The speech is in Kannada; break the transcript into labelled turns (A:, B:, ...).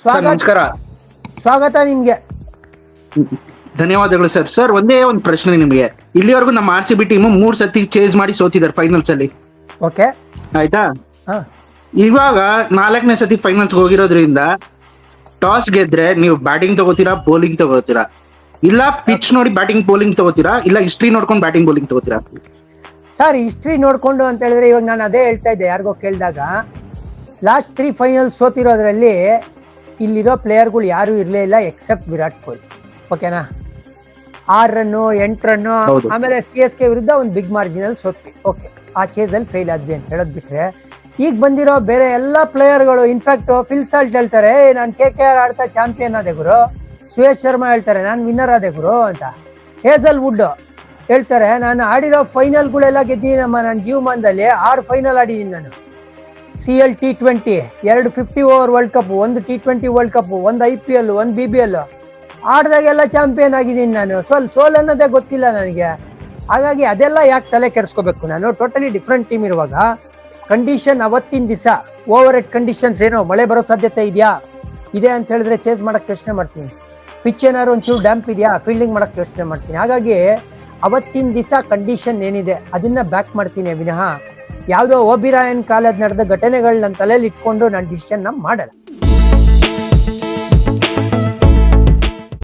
A: ಸರ್ ನಮಸ್ಕಾರ.
B: ಸ್ವಾಗತ ನಿಮ್ಗೆ.
A: ಧನ್ಯವಾದಗಳು ಸರ್. ಸರ್ ಒಂದೇ ಒಂದು ಪ್ರಶ್ನೆ ನಿಮಗೆ. ಇಲ್ಲಿವರೆಗೂ ನಮ್ಮ RCB ಟೀಮು 3 ಸತಿ ಚೇಸ್ ಮಾಡಿ ಸೋತಿದ್ದಾರೆ ಫೈನಲ್ಸ್ ಅಲ್ಲಿ.
B: ಓಕೆ
A: ಆಯ್ತಾ?
B: ಹಾ
A: ಇವಾಗ 4ನೇ ಸತಿ ಫೈನಲ್ಸ್ ಹೋಗಿರೋದ್ರಿಂದ ಟಾಸ್ ಗೆದ್ರೆ ನೀವು ಬ್ಯಾಟಿಂಗ್ ತಗೋತೀರಾ ಬೌಲಿಂಗ್ ತಗೋತೀರಾ, ಇಲ್ಲ ಪಿಚ್ ನೋಡಿ ಬ್ಯಾಟಿಂಗ್ ಬೌಲಿಂಗ್ ತಗೋತೀರಾ, ಇಲ್ಲ ಹಿಸ್ಟ್ರಿ ನೋಡ್ಕೊಂಡು ಬ್ಯಾಟಿಂಗ್ ಬೌಲಿಂಗ್ ತಗೋತೀರಾ?
B: ಸರ್, ಹಿಸ್ಟ್ರಿ ನೋಡ್ಕೊಂಡು ಅಂತ ಹೇಳಿದ್ರೆ ಇವಾಗ ನಾನು ಅದೇ ಹೇಳ್ತಾ ಇದ್ದೆ ಯಾರಿಗೋ ಕೇಳಿದಾಗ, ಲಾಸ್ಟ್ 3 ಫೈನಲ್ ಸೋತಿರೋದ್ರಲ್ಲಿ ಇಲ್ಲಿರೋ ಪ್ಲೇಯರ್ಗಳು ಯಾರು ಇರಲೇ ಇಲ್ಲ ಎಕ್ಸೆಪ್ಟ್ ವಿರಾಟ್ ಕೊಹ್ಲಿ. ಓಕೆನಾ? 6 ರನ್ನು 8 ರನ್ನು, ಆಮೇಲೆ CSK ವಿರುದ್ಧ ಒಂದು ಬಿಗ್ ಮಾರ್ಜಿನಲ್ಲಿ ಸೋತ್ವಿ. ಓಕೆ, ಆ ಚೇಸಲ್ಲಿ ಫೇಲ್ ಆದ್ವಿ ಅಂತ ಹೇಳೋದು ಬಿಟ್ರೆ, ಈಗ ಬಂದಿರೋ ಬೇರೆ ಎಲ್ಲ ಪ್ಲೇಯರ್ಗಳು, ಇನ್ಫ್ಯಾಕ್ಟ್ ಫಿಲ್ ಸಾಲ್ಟ್ ಹೇಳ್ತಾರೆ ನಾನು KKR ಆಡ್ತಾ ಚಾಂಪಿಯನ್ ಆದೆ ಗುರು, ಸುಯೇಶ್ ಶರ್ಮಾ ಹೇಳ್ತಾರೆ ನಾನು ವಿನ್ನರ್ ಆದೆ ಗುರು ಅಂತ, ಹೇಜಲ್ ವುಡ್ ಹೇಳ್ತಾರೆ ನಾನು ಆಡಿರೋ ಫೈನಲ್ಗಳೆಲ್ಲ ಗೆದ್ದಿದ್ದೀನಮ್ಮ ನನ್ನ ಜೀವಮಾನದಲ್ಲಿ, 6 ಫೈನಲ್ ಆಡಿದ್ದೀನಿ ನಾನು. CL T20, 2 50 over world cup, 1 T20 world cup, 1 IPL, 1 BBL ಆಡ್ದಾಗೆಲ್ಲ ಚಾಂಪಿಯನ್ ಆಗಿದ್ದೀನಿ ನಾನು. ಸೋಲ್ ಅನ್ನೋದೇ ಗೊತ್ತಿಲ್ಲ ನನಗೆ. ಹಾಗಾಗಿ ಅದೆಲ್ಲ ಯಾಕೆ ತಲೆ ಕೆಡಿಸ್ಕೋಬೇಕು ನಾನು? ಟೋಟಲಿ ಡಿಫ್ರೆಂಟ್ ಟೀಮ್ ಇರುವಾಗ ಕಂಡೀಷನ್ ಅವತ್ತಿನ ದಿವಸ ಓವರ್ ಹೆಡ್ ಕಂಡೀಷನ್ಸ್ ಏನೋ ಮಳೆ ಬರೋ ಸಾಧ್ಯತೆ ಇದೆಯಾ ಇದೆ ಅಂತ ಹೇಳಿದ್ರೆ ಚೇಸ್ ಮಾಡಕ್ಕೆ ಯೋಚನೆ ಮಾಡ್ತೀನಿ. ಪಿಚ್ ಏನಾದ್ರು ಒಂಚೂರು ಡ್ಯಾಂಪ್ ಇದೆಯಾ ಫೀಲ್ಡಿಂಗ್ ಮಾಡಕ್ಕೆ ಯೋಚನೆ ಮಾಡ್ತೀನಿ. ಹಾಗಾಗಿ ಅವತ್ತಿನ ದಿವಸ ಕಂಡೀಷನ್ ಏನಿದೆ ಅದನ್ನ ಬ್ಯಾಕ್ ಮಾಡ್ತೀನಿ ವಿನಃ ಯಾವುದೋ ಓಬಿರಾಯನ್ ಕಾಲದ ನಡೆದ ಘಟನೆಗಳು ನನ್ನ ತಲೆಯಲ್ಲಿ ಇಟ್ಕೊಂಡು ನಾನು ಡಿಸಿಷನ್ನ ಮಾಡಲ್ಲ.